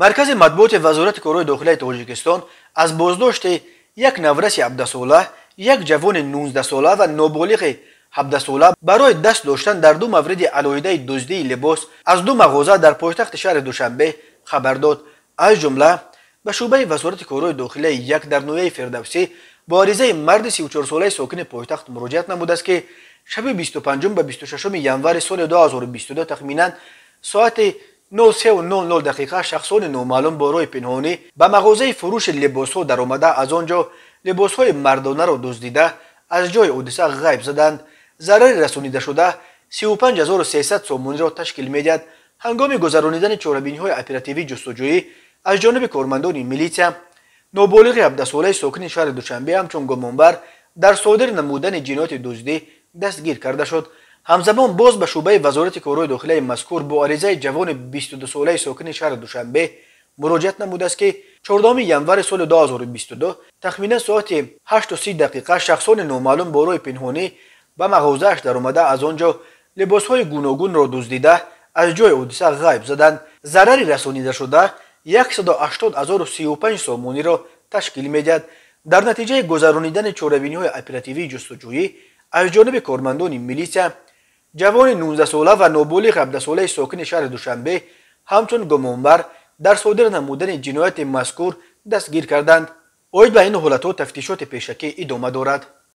مرکز مطبوعات وزارت کارهای داخلی تاجیکستان از بازداشت یک نورس 17 ساله، یک جوان 19 ساله و نابالغ 17 ساله برای دست داشتن در دو مورد علیحده دزدی لباس از دو مغازه در پایتخت شهر دوشنبه خبر داد. از جمله به شعبه وزارت کارهای داخلی یک در نویه فردوسی با عریضه مرد 34 ساله ساکن پایتخت مراجعت نموده است که شب 25 و 26 ژانویه سال 2022 تخمینا ساعت 9:00 دقیقه شخصان نامعلوم با راه پنهانی به مغازه فروش لباس‌ها در آمده از آنجا لباس‌های مردانه را دزدیده از جای حادثه غیب زدند. ضرر رسانیده شده 35300 سومونی را تشکیل می‌دهد. هنگام گذرانیدن چاره‌بینی‌های اپراتیوی جستجویی از جانب کارمندان میلیشیا، نابالغ 17 ساله ساکن شهر دوشنبه همچون گمانبر در صادر نمودن جنایت دزدی دستگیر کرده شد. همزمان باز به شعبه وزارت کارهای داخلی مذکور با عریضه جوان 22 ساله ساکن شهر دوشنبه مراجعت نموده است که 14 ژانویه سال 2022 تخمینا ساعت 8:30 دقیقه شخصان نامعلوم با راه پنهانی به مغازه‌اش در آمده از آنجا لباس‌های گوناگون را دزدیده از جای حادثه غیب زدند. ضرر رسانیده شده 180,035 سومونی را تشکیل می‌دهد. در نتیجه گذرانیدن چاره‌بینی‌های اپراتیوی جستجویی از جانب کارمندان میلیشیا، جوان 19 ساله و نابالغ 17 ساله ساکن شهر دوشنبه همچون گمانبر در صادر نمودن جنایت مذکور دستگیر کردند. اوید به این حالت‌ها تفتیشات پیشکی ادامه دارد.